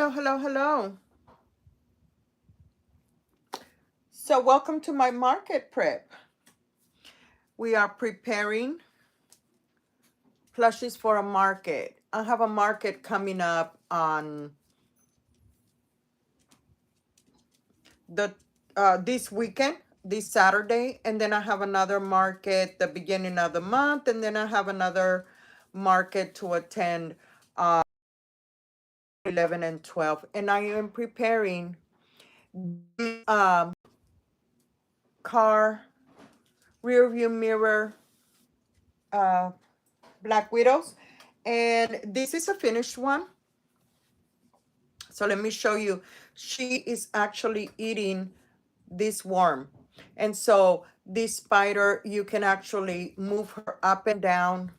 Hello, hello, hello. So welcome to my market prep. We are preparing plushies for a market. I have a market coming up on the this weekend, this Saturday, and then I have another market the beginning of the month, and then I have another market to attend 11 and 12. And I am preparing car rear view mirror Black Widows, and this is a finished one. So let me show you. She is actually eating this worm, and so this spider, you can actually move her up and down,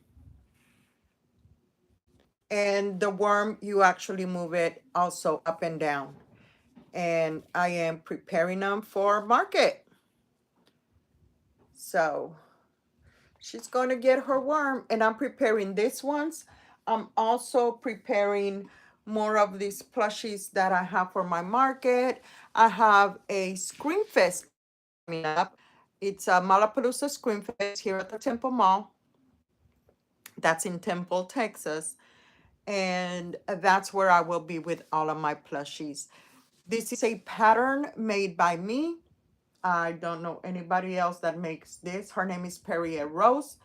and the worm, you actually move it also up and down. And I am preparing them for market. So she's going to get her worm, and I'm preparing these ones. I'm also preparing more of these plushies that I have for my market. I have a Scream Fest coming up. It's a Malapalooza Scream Fest here at the Temple Mall. That's in Temple, Texas. And that's where I will be with all of my plushies. This is a pattern made by me. I don't know anybody else that makes this. Her name is Perrier Rose.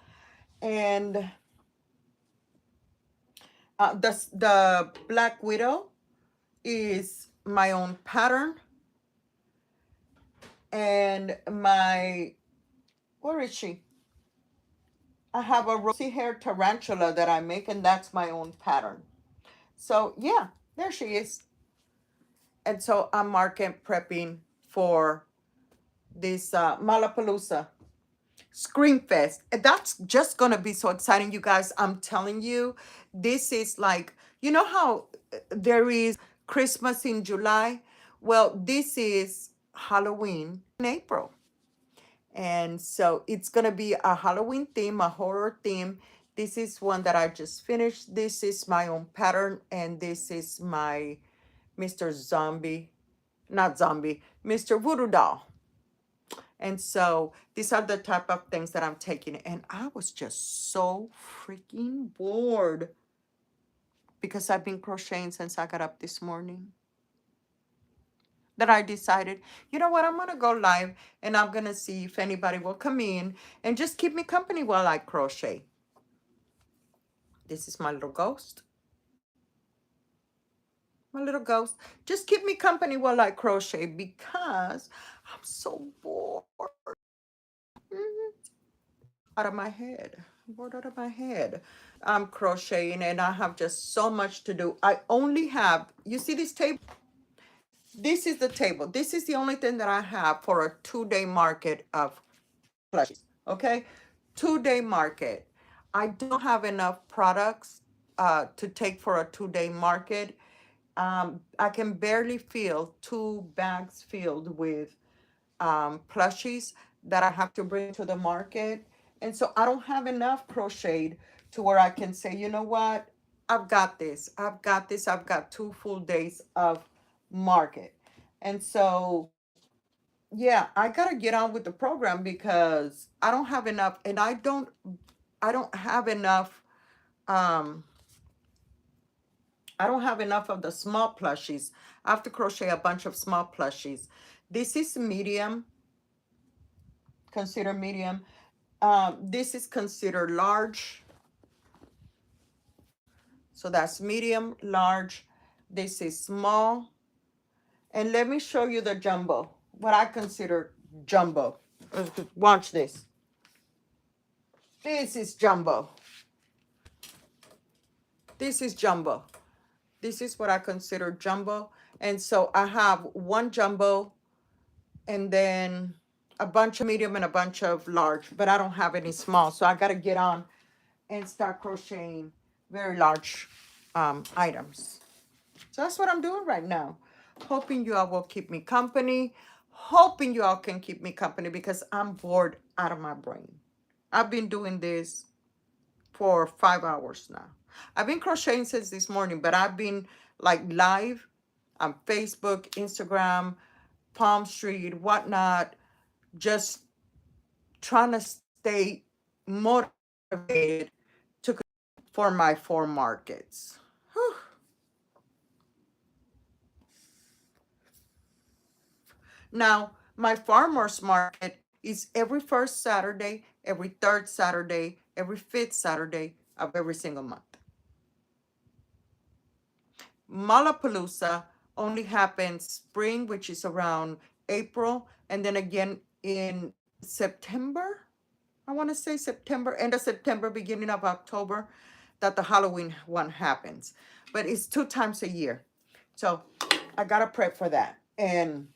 And the Black Widow is my own pattern. And where is she? I have a rosy hair tarantula that I make, and that's my own pattern. So yeah, there she is. And so I'm market prepping for this Malapalooza Scream Fest. And that's just gonna be so exciting, you guys. I'm telling you, this is like, you know how there is Christmas in July? Well, this is Halloween in April. And so it's gonna be a Halloween theme, a horror theme. This is one that I just finished. This is my own pattern, and this is my Mr. Zombie, not zombie, Mr. Voodoo Doll. And so these are the type of things that I'm taking. And I was just so freaking bored because I've been crocheting since I got up this morning, that I decided, you know what, I'm going to go live, and I'm going to see if anybody will come in and just keep me company while I crochet. This is my little ghost. My little ghost. Just keep me company while I crochet because I'm so bored. Out of my head. Bored out of my head. I'm crocheting and I have just so much to do. I only have, you see this table? This is the table. This is the only thing that I have for a 2-day market of plushies. Okay? 2-day market. I don't have enough products to take for a 2-day market. I can barely fill 2 bags filled with plushies that I have to bring to the market. And so I don't have enough crocheted to where I can say, you know what, I've got this. I've got this. I've got 2 full days of market. And so, yeah, I got to get on with the program because I don't have enough, and I don't have enough, um, I don't have enough of the small plushies. I have to crochet a bunch of small plushies. This is medium, consider medium. This is considered large. So that's medium, large. This is small. And let me show you the jumbo, what I consider jumbo. Watch this. This is jumbo. This is jumbo. This is what I consider jumbo. And so I have one jumbo and then a bunch of medium and a bunch of large, but I don't have any small. So I got to get on and start crocheting very large items. So that's what I'm doing right now. Hoping you all will keep me company. Hoping you all can keep me company because I'm bored out of my brain. I've been doing this for 5 hours now. I've been crocheting since this morning, but I've been like live on Facebook, Instagram, Palm Street, whatnot, just trying to stay motivated to for my 4 markets. Whew. Now, my farmers market is every first Saturday, every third Saturday, every fifth Saturday of every single month. Malapalooza only happens spring, which is around April, and then again in September. I want to say September, end of September, beginning of October, that the Halloween one happens. But it's 2 times a year. So I gotta prep for that. And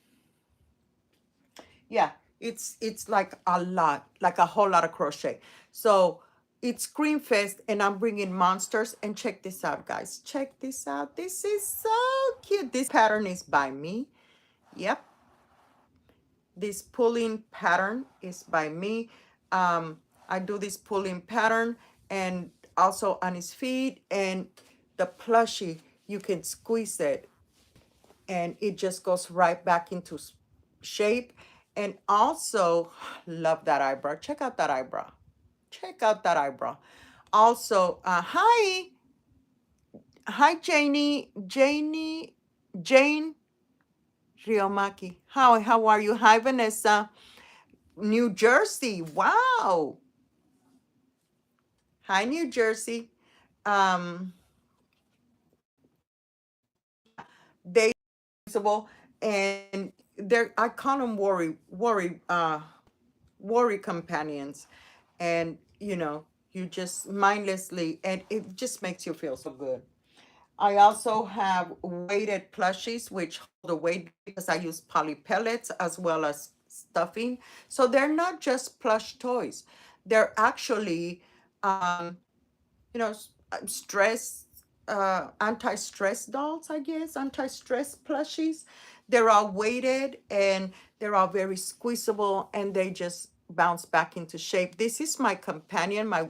yeah, it's like a lot, like a whole lot of crochet. So it's Scream Fest, and I'm bringing monsters. And check this out, guys. Check this out. This is so cute. This pattern is by me. Yep. This pulling pattern is by me. I do this pulling pattern and also on his feet, and the plushie, you can squeeze it and it just goes right back into shape. And also, love that eyebrow. Check out that eyebrow. Check out that eyebrow. Also, hi, Jane Riomaki. How are you? Hi, Vanessa. New Jersey. Wow. Hi, New Jersey. Um, they visible, and they're, I call them worry companions. And you just mindlessly, and it just makes you feel so good. I also have weighted plushies, which hold the weight because I use poly pellets as well as stuffing. So they're not just plush toys. They're actually, stress, anti-stress dolls, I guess, anti-stress plushies. They're all weighted and they're all very squeezable, and they just bounce back into shape. This is my companion, my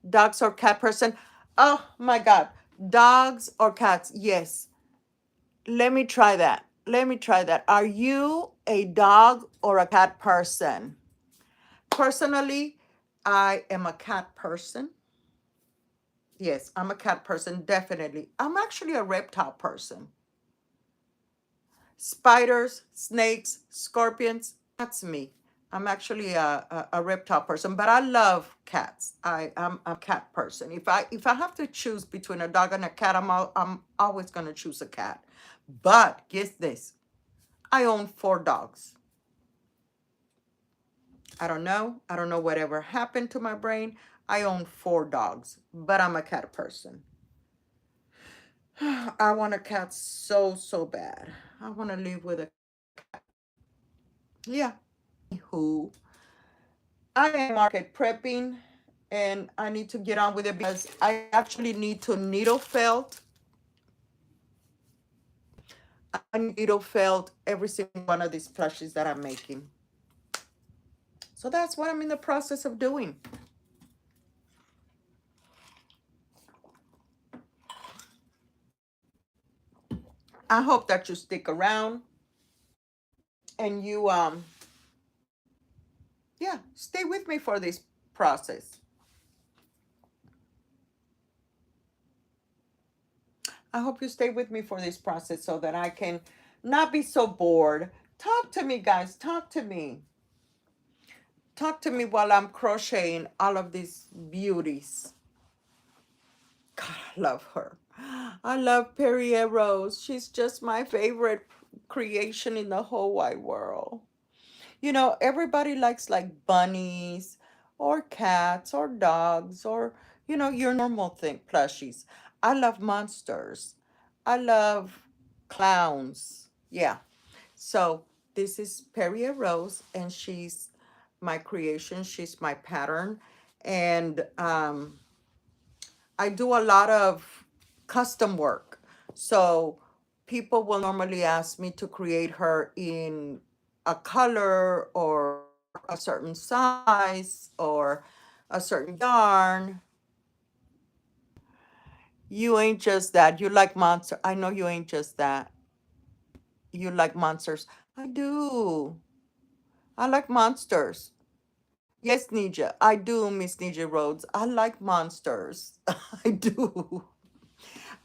dogs or cat person. Oh my God. Dogs or cats? Yes. Let me try that. Let me try that. Are you a dog or a cat person? Personally, I am a cat person. Yes, I'm a cat person, definitely. I'm actually a reptile person. Spiders, snakes, scorpions, that's me. I'm actually a reptile person, but I love cats. I'm a cat person. If I have to choose between a dog and a cat, I'm always gonna choose a cat. But guess this, I own 4 dogs. I don't know. I don't know whatever happened to my brain. I own 4 dogs, but I'm a cat person. I want a cat so bad. I want to live with a yeah. Who I am market prepping, and I need to get on with it because I actually need to needle felt. I needle felt every single one of these plushies that I'm making. So that's what I'm in the process of doing. I hope that you stick around and you yeah, stay with me for this process. I hope you stay with me for this process so that I can not be so bored. Talk to me, guys. Talk to me. Talk to me while I'm crocheting all of these beauties. God, I love her. I love Perrier Rose. She's just my favorite creation in the whole wide world. Everybody likes like bunnies or cats or dogs or, your normal thing, plushies. I love monsters. I love clowns. Yeah. So this is Perrier Rose, and she's my creation. She's my pattern. And I do a lot of custom work. So people will normally ask me to create her in a color or a certain size or a certain yarn. You ain't just that. You like monster. I know you ain't just that. You like monsters. I do. I like monsters. Yes, Nija. I do, Miss Nija Rhodes. I like monsters. I do.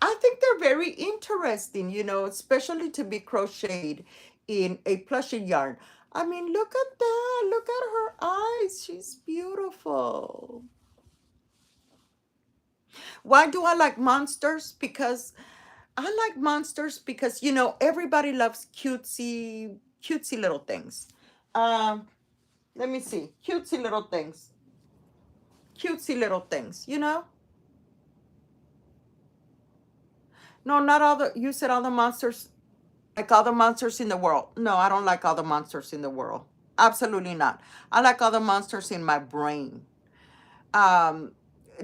I think they're very interesting, especially to be crocheted in a plushy yarn. I mean, look at that. Look at her eyes. She's beautiful. Why do I like monsters? Because I like monsters because, everybody loves cutesy little things. Um, Let me see. Cutesy little things. Cutesy little things. No, not all the, you said all the monsters, like all the monsters in the world. No, I don't like all the monsters in the world. Absolutely not. I like all the monsters in my brain. Um,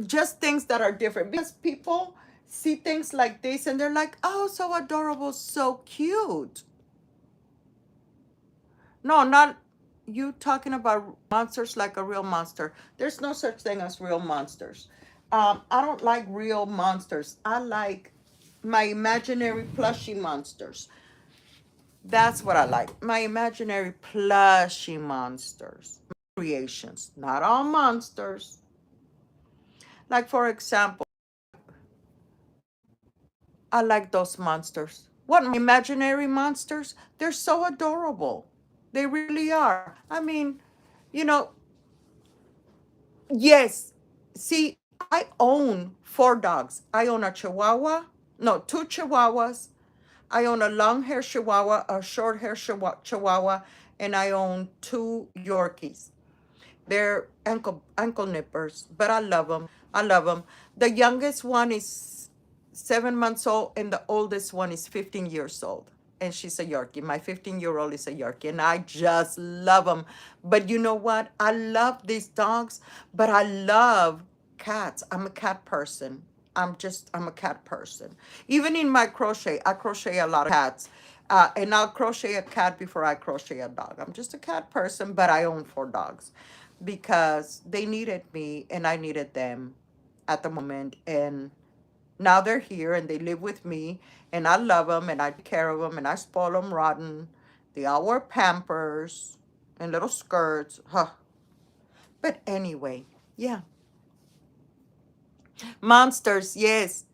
just things that are different because people see things like this and they're like, oh, so adorable, so cute. No, not you talking about monsters like a real monster. There's no such thing as real monsters. I don't like real monsters. I like my imaginary plushy monsters. That's what I like. My imaginary plushy monsters. Creations. Not all monsters. Like, for example, I like those monsters. What, my imaginary monsters? They're so adorable. They really are. I mean, you know, yes. See, I own 4 dogs. I own a Chihuahua. No, 2 Chihuahuas. I own a long hair Chihuahua, a short hair Chihuahua, and I own 2 Yorkies. They're ankle nippers, but I love them. I love them. The youngest one is 7 months old, and the oldest one is 15 years old. And she's a Yorkie. My 15-year-old is a Yorkie, and I just love them. But you know what? I love these dogs, but I love cats. I'm a cat person. I'm a cat person. Even in my crochet, I crochet a lot of cats. And I'll crochet a cat before I crochet a dog. I'm just a cat person, but I own 4 dogs because they needed me and I needed them at the moment. And now they're here and they live with me and I love them and I take care of them and I spoil them rotten. They all wear Pampers and little skirts. Huh. But anyway, yeah. Monsters, yes.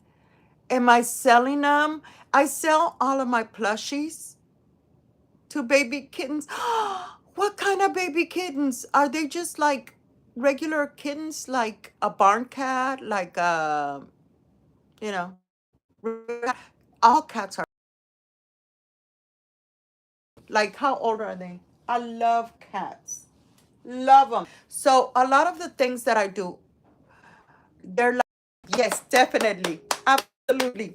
Am I selling them? I sell all of my plushies to baby kittens. What kind of baby kittens? Are they just like regular kittens, like a barn cat, like you know, all cats are like, how old are they? I love cats. Love them. So a lot of the things that I do, they're like, yes, definitely. Absolutely.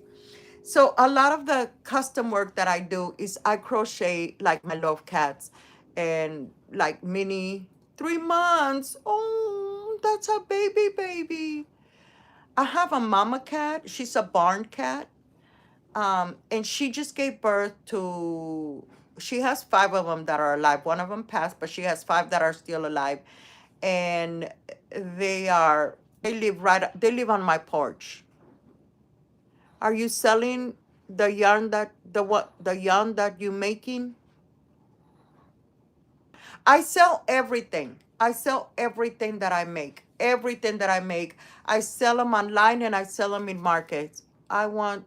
So a lot of the custom work that I do is I crochet like my love cats and like mini 3 months. Oh, that's a baby. I have a mama cat. She's a barn cat. And she just gave birth to, she has 5 of them that are alive. One of them passed, but she has 5 that are still alive. And they live on my porch. Are you selling the yarn that you making? I sell everything. I sell everything that I make. Everything that I make. I sell them online and I sell them in markets. I want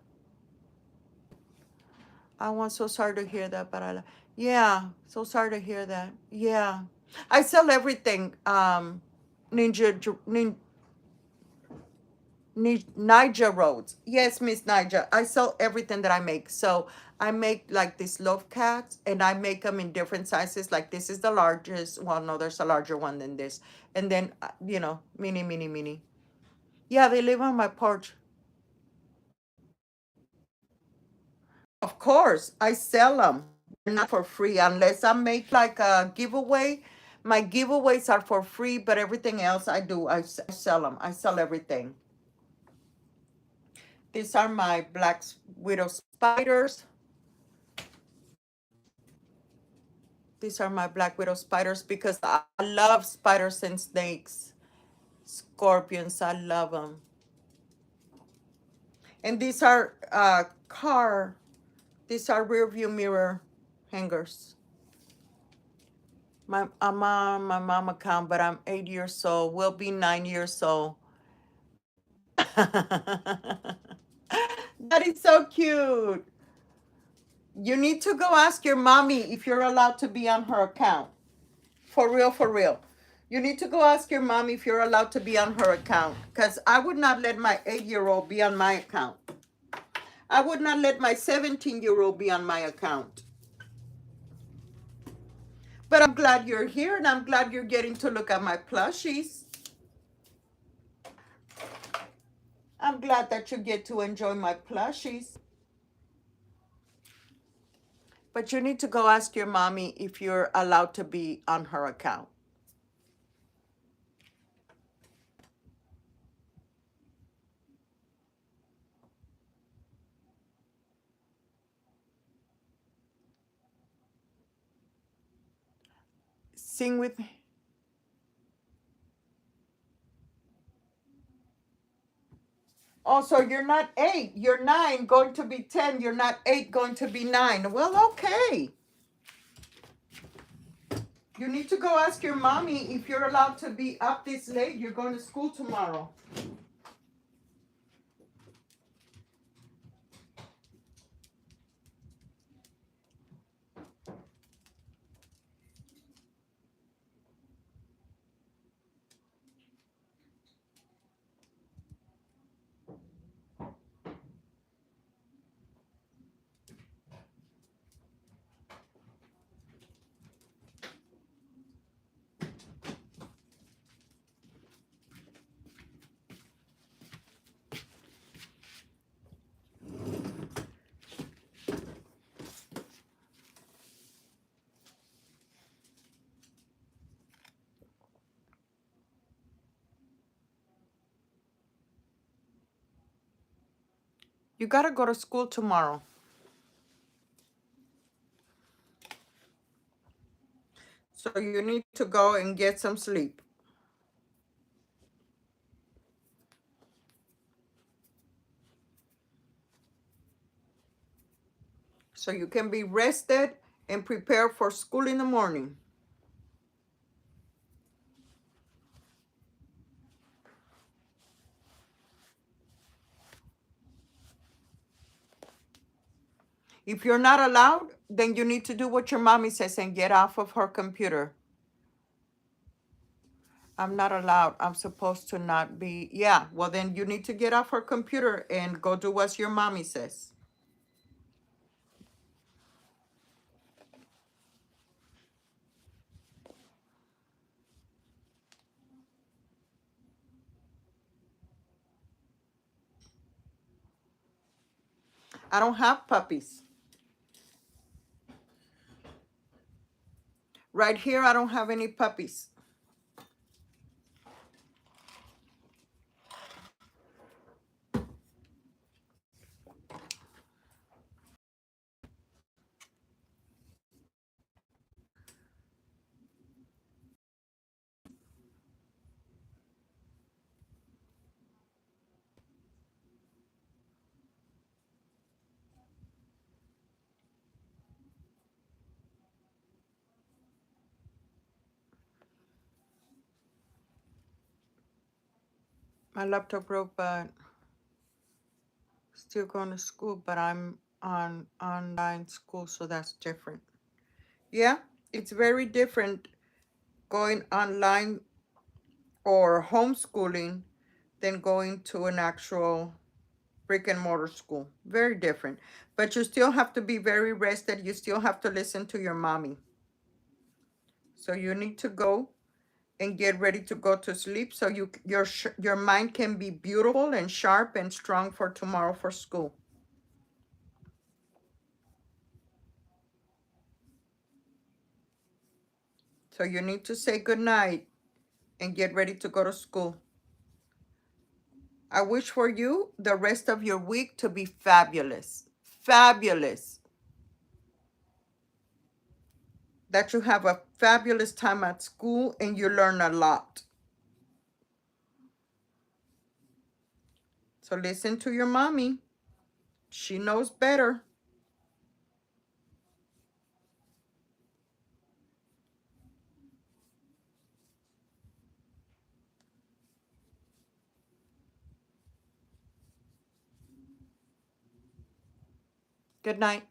so sorry to hear that, but yeah, so sorry to hear that. Yeah. I sell everything. Ninja Niger Rhodes. Yes, Miss Niger. I sell everything that I make. So I make like these love cats and I make them in different sizes. Like this is the largest. Well, no, there's a larger one than this. And then, mini. Yeah, they live on my porch. Of course, I sell them. They're not for free unless I make like a giveaway. My giveaways are for free, but everything else I do, I sell them. I sell everything. These are my black widow spiders. These are my black widow spiders because I love spiders and snakes. Scorpions, I love them. And these are these are rear view mirror hangers. I'm on my mom account, but I'm 8 years old. Will be 9 years old. That is so cute. You need to go ask your mommy if you're allowed to be on her account. For real, for real. You need to go ask your mommy if you're allowed to be on her account. Because I would not let my 8-year-old be on my account. I would not let my 17-year-old be on my account. But I'm glad you're here and I'm glad you're getting to look at my plushies. I'm glad that you get to enjoy my plushies. But you need to go ask your mommy if you're allowed to be on her account. Sing with me. Oh, so you're not 8, you're 9, going to be 10. You're not 8, going to be 9. Well, okay. You need to go ask your mommy if you're allowed to be up this late. You're going to school tomorrow. You got to go to school tomorrow. So you need to go and get some sleep. So you can be rested and prepare for school in the morning. If you're not allowed, then you need to do what your mommy says and get off of her computer. I'm not allowed. I'm supposed to not be. Yeah, well, then you need to get off her computer and go do what your mommy says. I don't have puppies. Right here, I don't have any puppies. My laptop broke, but still going to school, but I'm on online school, so that's different. Yeah, it's very different going online or homeschooling than going to an actual brick and mortar school. Very different. But you still have to be very rested. You still have to listen to your mommy. So you need to go and get ready to go to sleep so your mind can be beautiful and sharp and strong for tomorrow for school. So you need to say good night and get ready to go to school. I wish for you the rest of your week to be fabulous. Fabulous. That you have a fabulous time at school and you learn a lot. So listen to your mommy. She knows better. Good night.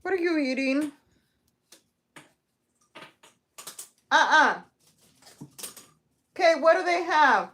What are you eating? Uh-uh. Okay, what do they have?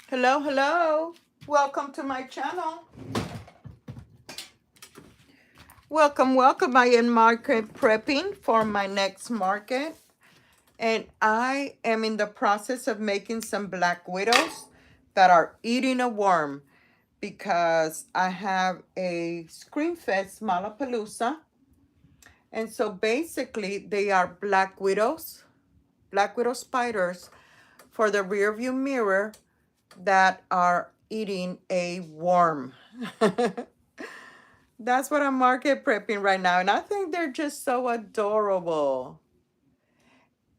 Hello, hello. Welcome to my channel. Welcome, welcome. I am market prepping for my next market. And I am in the process of making some black widows that are eating a worm because I have a Screamfest Malapalooza. And so basically they are black widow spiders for the rear view mirror that are eating a worm. That's what I'm market prepping right now. And I think they're just so adorable.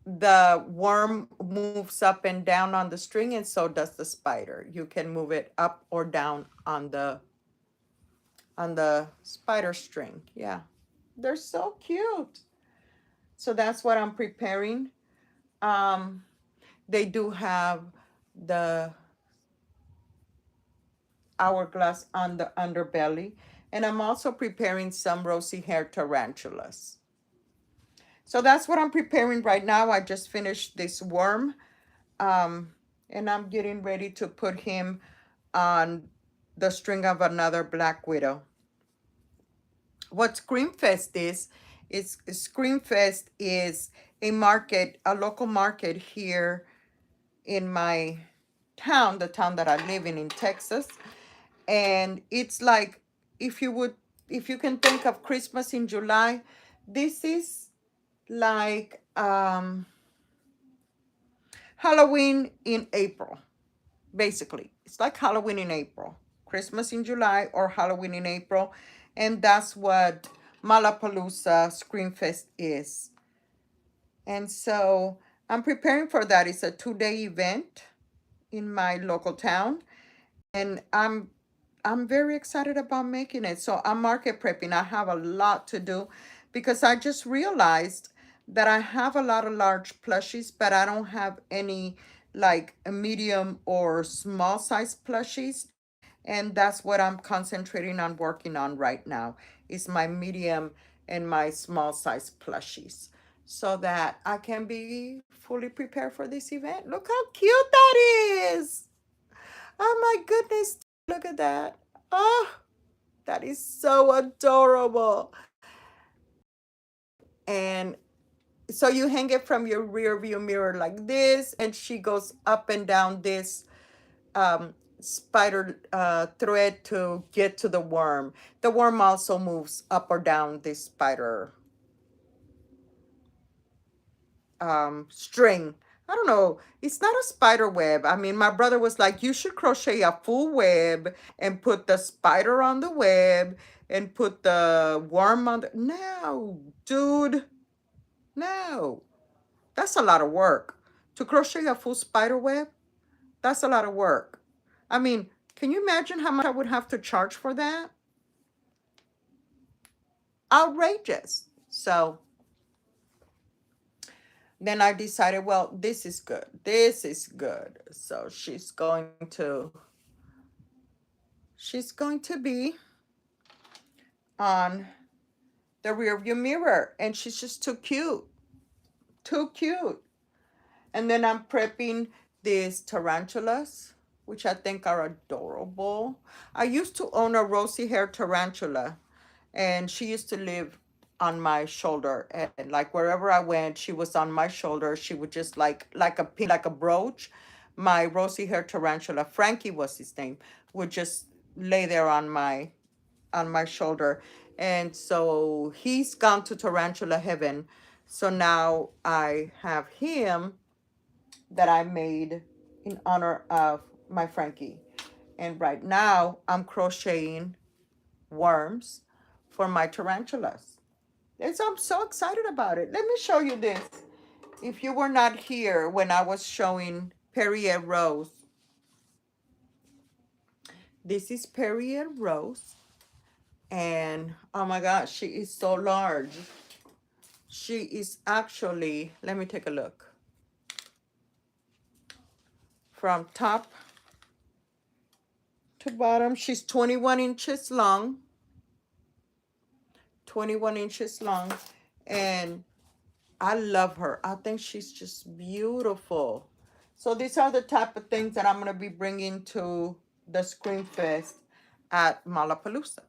The worm moves up and down on the string, and so does the spider. You can move it up or down on the spider string. Yeah, they're so cute. So that's what I'm preparing. Um, they do have the hourglass on the underbelly, and I'm also preparing some rosy hair tarantulas. So that's what I'm preparing right now. I just finished this worm, and I'm getting ready to put him on the string of another black widow. What Screamfest is a market, a local market here in my town, the town that I live in Texas. And it's like, if you can think of Christmas in July, this is like Halloween in April. Basically, it's like Halloween in April, Christmas in July, or Halloween in April. And that's what Malapalooza Screamfest is. And so I'm preparing for that. It's a 2-day event in my local town, and I'm very excited about making it. So I'm market prepping. I have a lot to do because I just realized that I have a lot of large plushies, but I don't have any like a medium or small size plushies. And that's what I'm concentrating on working on right now is my medium and my small size plushies so that I can be fully prepared for this event. Look how cute that is. Oh my goodness, look at that. Oh, that is so adorable. And so you hang it from your rear view mirror like this, and she goes up and down this spider thread to get to the worm. The worm also moves up or down this spider string. I don't know. It's not a spider web. I mean, my brother was like, you should crochet a full web and put the spider on the web and put the worm on the... No, dude. No. That's a lot of work. To crochet a full spider web, that's a lot of work. I mean, can you imagine how much I would have to charge for that? Outrageous. So then I decided, well, this is good. This is good. So she's going to be on the rear view mirror, and she's just too cute. Too cute. And then I'm prepping these tarantulas, which I think are adorable. I used to own a rosy hair tarantula, and she used to live on my shoulder, and like wherever I went, she was on my shoulder. She would just like a pin, like a brooch. My rosy hair tarantula, Frankie was his name, would just lay there on my shoulder. And so he's gone to tarantula heaven. So now I have him that I made in honor of my Frankie. And right now I'm crocheting worms for my tarantulas. And so I'm so excited about it. Let me show you this. If you were not here when I was showing Perrier Rose, this is Perrier Rose. And oh my gosh, she is so large. She is actually, let me take a look. From top to bottom, she's 21 inches long. 21 inches long. And I love her. I think she's just beautiful. So these are the type of things that I'm going to be bringing to the Scream Fest at Malapalooza.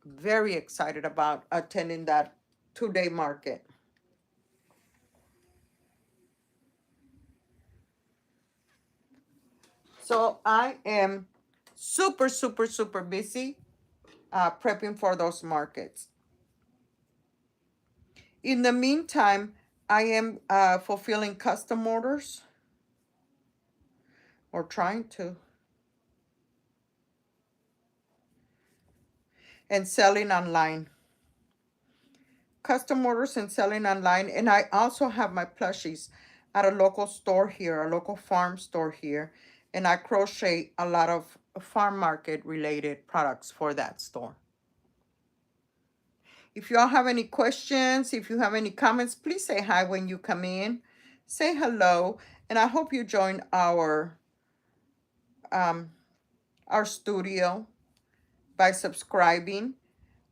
Very excited about attending that 2-day market. So I am super, super, super busy prepping for those markets. In the meantime, I am fulfilling custom orders, or trying to, and selling online. Custom orders and selling online. And I also have my plushies at a local store here, a local farm store here. And I crochet a lot of farm market related products for that store. If you all have any questions, if you have any comments, please say hi when you come in. Say hello. And I hope you join our studio by subscribing.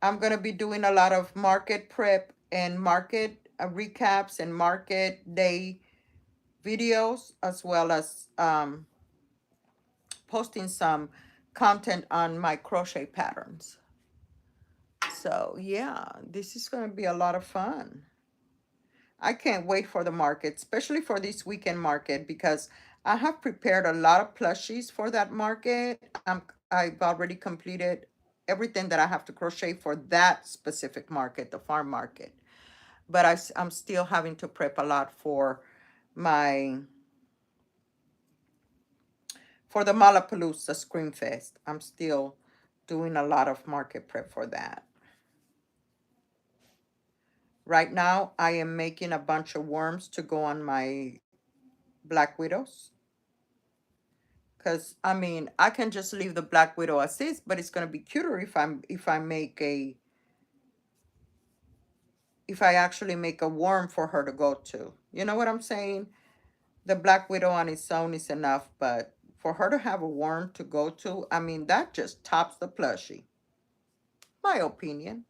I'm going to be doing a lot of market prep and market recaps and market day videos, as well as posting some content on my crochet patterns. So yeah, this is going to be a lot of fun. I can't wait for the market, especially for this weekend market, because I have prepared a lot of plushies for that market. I've already completed everything that I have to crochet for that specific market, the farm market. But I'm still having to prep a lot for my for the Malapalooza Scream Fest. I'm still doing a lot of market prep for that. Right now, I am making a bunch of worms to go on my Black Widows. Because, I mean, I can just leave the Black Widow as is, but it's going to be cuter if I actually make a worm for her to go to. You know what I'm saying? The Black Widow on its own is enough, but for her to have a worm to go to, I mean, that just tops the plushie. My opinion.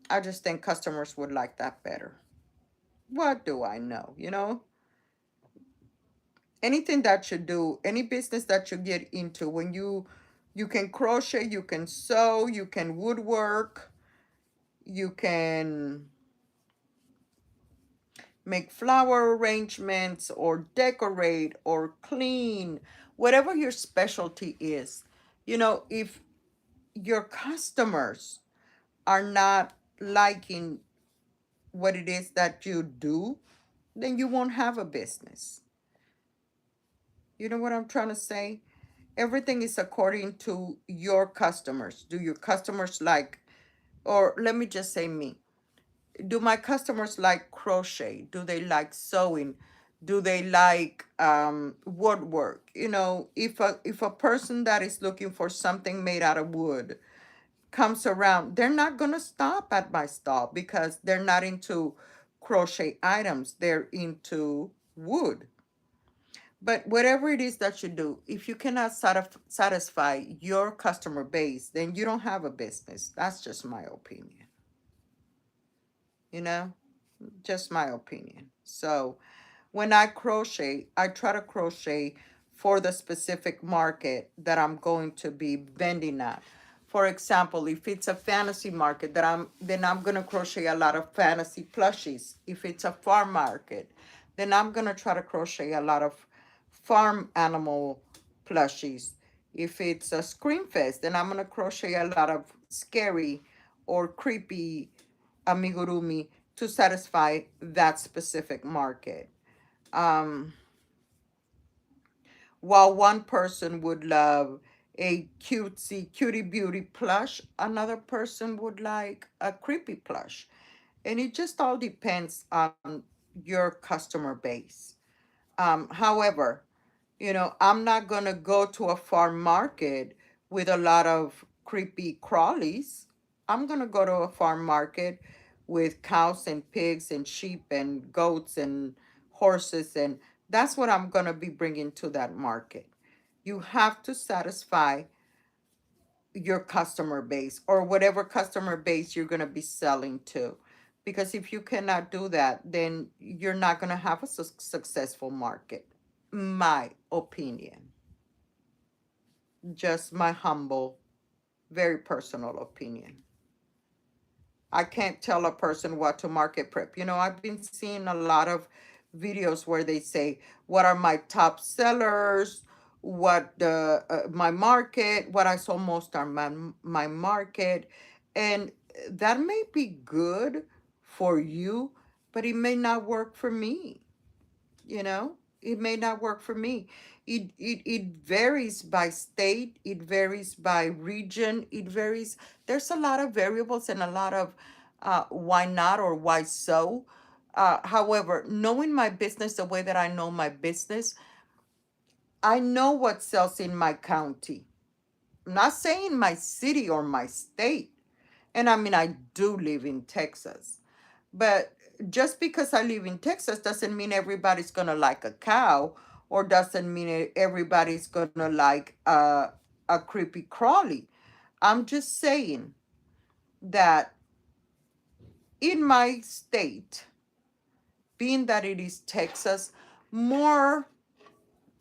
I just think customers would like that better. What do I know? Anything that you do, any business that you get into, when you can crochet, you can sew, you can woodwork, you can make flower arrangements or decorate or clean, whatever your specialty is. If your customers are not liking what it is that you do, then you won't have a business. You know what I'm trying to say? Everything is according to your customers. Do your customers like, or let me just say me, do my customers like crochet? Do they like sewing? Do they like woodwork? If a person that is looking for something made out of wood comes around, they're not going to stop at my stall because they're not into crochet items. They're into wood. But whatever it is that you do, if you cannot satisfy your customer base, then you don't have a business. That's just my opinion. You know, just my opinion. So when I crochet, I try to crochet for the specific market that I'm going to be vending at. For example, if it's a fantasy market then I'm gonna crochet a lot of fantasy plushies. If it's a farm market, then I'm gonna try to crochet a lot of farm animal plushies. If it's a scream fest, then I'm gonna crochet a lot of scary or creepy amigurumi to satisfy that specific market. Um, while one person would love a cutesy cutie beauty plush, another person would like a creepy plush. And it just all depends on your customer base. However, I'm not going to go to a farm market with a lot of creepy crawlies. I'm going to go to a farm market with cows and pigs and sheep and goats and horses. And that's what I'm going to be bringing to that market. You have to satisfy your customer base or whatever customer base you're going to be selling to. Because if you cannot do that, then you're not going to have a successful market. My opinion. Just my humble, very personal opinion. I can't tell a person what to market prep. I've been seeing a lot of videos where they say, what are my top sellers? What my market, what I sold most are my market. And that may be good for you, but it may not work for me. you know it may not work for me. It varies by state, it varies by region, it varies. There's a lot of variables and a lot of why not or why so. However, knowing my business the way that I know my business, I know what sells in my county. I'm not saying my city or my state. And I mean, I do live in Texas. But just because I live in Texas doesn't mean everybody's going to like a cow, or doesn't mean everybody's going to like a creepy crawly. I'm just saying that in my state, being that it is Texas, more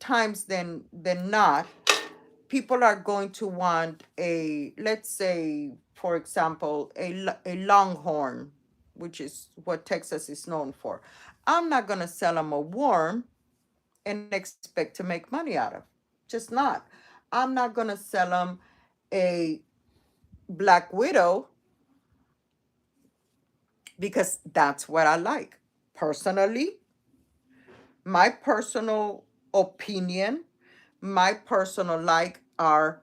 times than not, people are going to want a, let's say, for example, a longhorn, which is what Texas is known for. I'm not going to sell them a worm and expect to make money out of. Just not. I'm not going to sell them a black widow because that's what I like. Personally, my personal opinion, my personal like are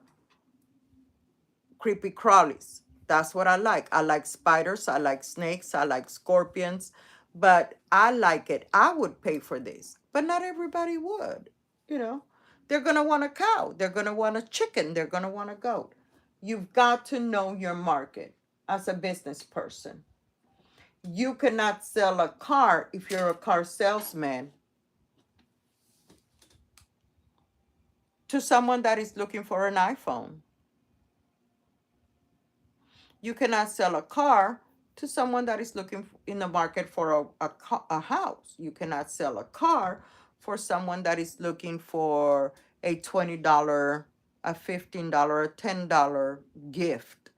creepy crawlies. That's what I like. I like spiders. I like snakes. I like scorpions. But I like it. I would pay for this. But not everybody would. You know, they're going to want a cow. They're going to want a chicken. They're going to want a goat. You've got to know your market as a business person. You cannot sell a car if you're a car salesman to someone that is looking for an iPhone. You cannot sell a car to someone that is looking in the market for a house. You cannot sell a car for someone that is looking for a $20, a $15, a $10 gift.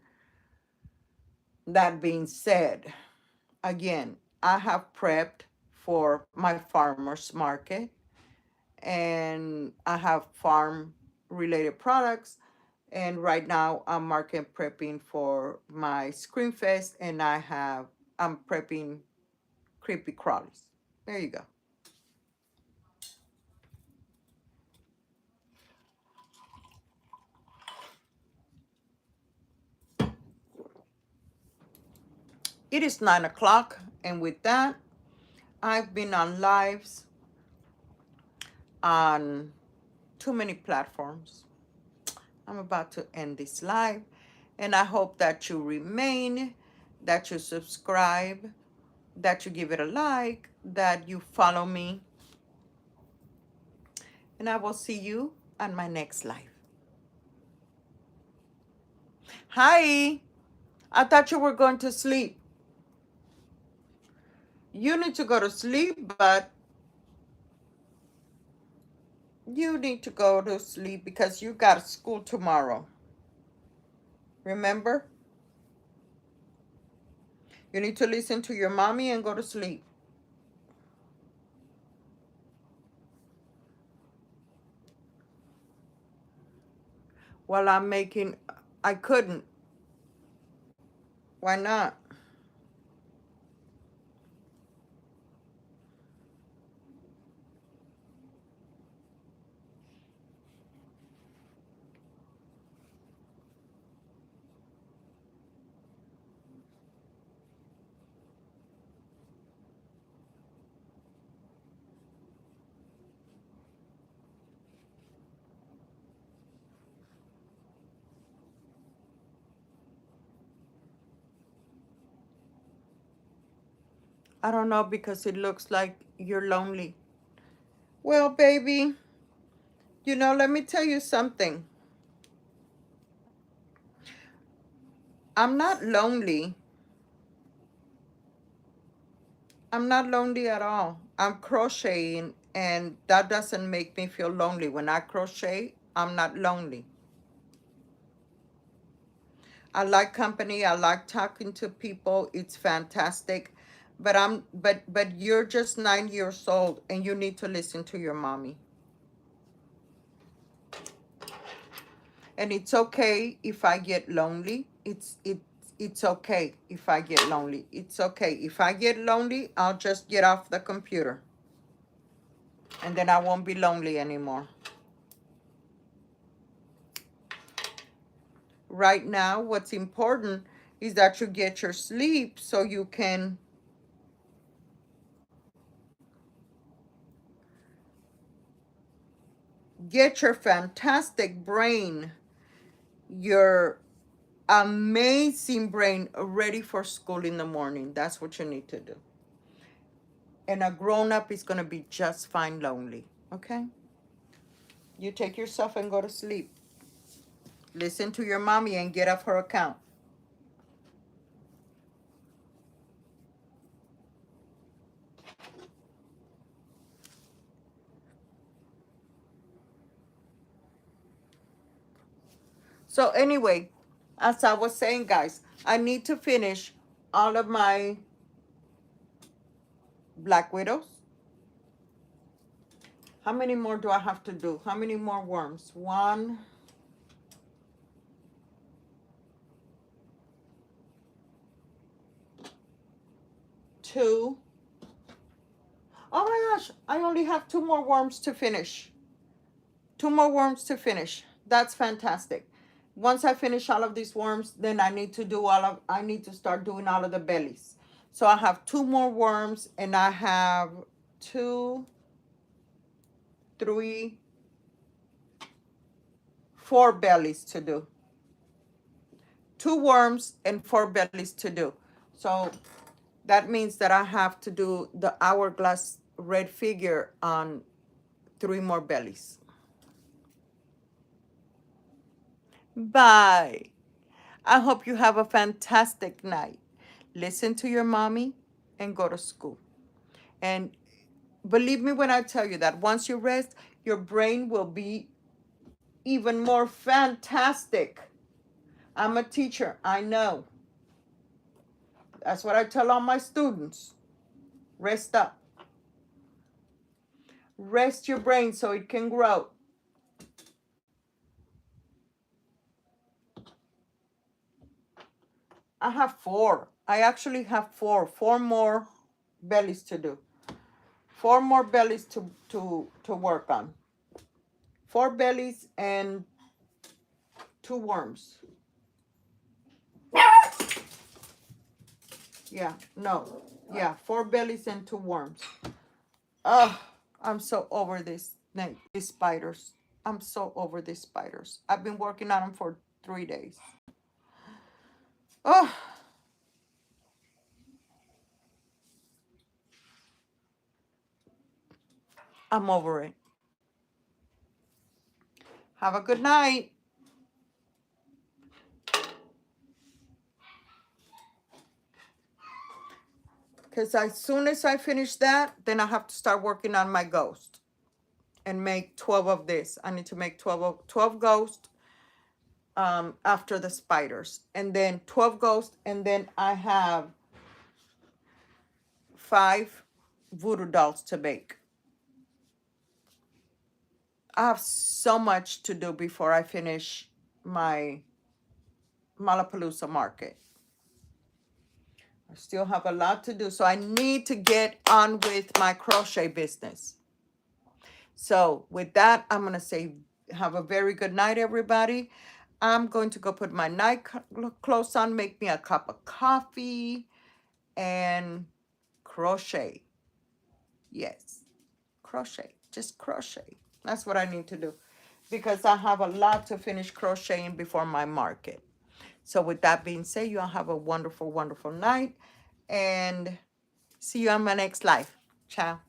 That being said, again, I have prepped for my farmer's market, and I have farm related products. And right now I'm market prepping for my Screamfest, and I'm prepping creepy crawlies. There you go. It is 9 o'clock, and with that, I've been on lives on too many platforms. I'm about to end this live, and I hope that you remain, that you subscribe, that you give it a like, that you follow me, and I will see you on my next live. Hi, I thought you were going to sleep. You need to go to sleep, but you need to go to sleep because you got school tomorrow. Remember? You need to listen to your mommy and go to sleep. While I'm making, I couldn't. Why not? I don't know, because it looks like you're lonely. Well, baby, let me tell you something. I'm not lonely. I'm not lonely at all. I'm crocheting, and that doesn't make me feel lonely. When I crochet, I'm not lonely. I like company. I like talking to people. It's fantastic. But you're just 9 years old, and you need to listen to your mommy. And it's okay if I get lonely. It's okay if I get lonely. It's okay. If I get lonely, I'll just get off the computer. And then I won't be lonely anymore. Right now, what's important is that you get your sleep so you can get your fantastic brain, your amazing brain ready for school in the morning. That's what you need to do. And a grown-up is going to be just fine lonely. Okay? You take yourself and go to sleep. Listen to your mommy and get off her account. So anyway, as I was saying, guys, I need to finish all of my Black Widows. How many more do I have to do? How many more worms? 1, 2. Oh my gosh, I only have 2 more worms to finish. 2 more worms to finish. That's fantastic. Once I finish all of these worms, then I need to start doing all of the bellies. So I have 2 more worms, and I have 2, 3, 4 bellies to do. 2 worms and 4 bellies to do. So That means that I have to do the hourglass red figure on 3 more bellies. Bye. I hope you have a fantastic night. Listen to your mommy and go to school. And believe me when I tell you that once you rest, your brain will be even more fantastic. I'm a teacher, I know. That's what I tell all my students. Rest up. Rest your brain so it can grow. I have 4. I actually have 4. 4 more bellies to do. 4 more bellies to work on. 4 bellies and 2 worms. Yeah, no. Yeah, 4 bellies and 2 worms. Oh, I'm so over these spiders. I'm so over these spiders. I've been working on them for 3 days. Oh, I'm over it. Have a good night. Because as soon as I finish that, then I have to start working on my ghost and make 12 of this. I need to make 12 ghosts after the spiders. And then 12 ghosts. And then I have 5 voodoo dolls to bake. I have so much to do before I finish my Malapalooza market. I still have a lot to do. So I need to get on with my crochet business. So with that, I'm going to say have a very good night, everybody. I'm going to go put my night clothes on, make me a cup of coffee, and crochet. Yes, crochet. Just crochet. That's what I need to do because I have a lot to finish crocheting before my market. So with that being said, you all have a wonderful, wonderful night, and see you on my next live. Ciao.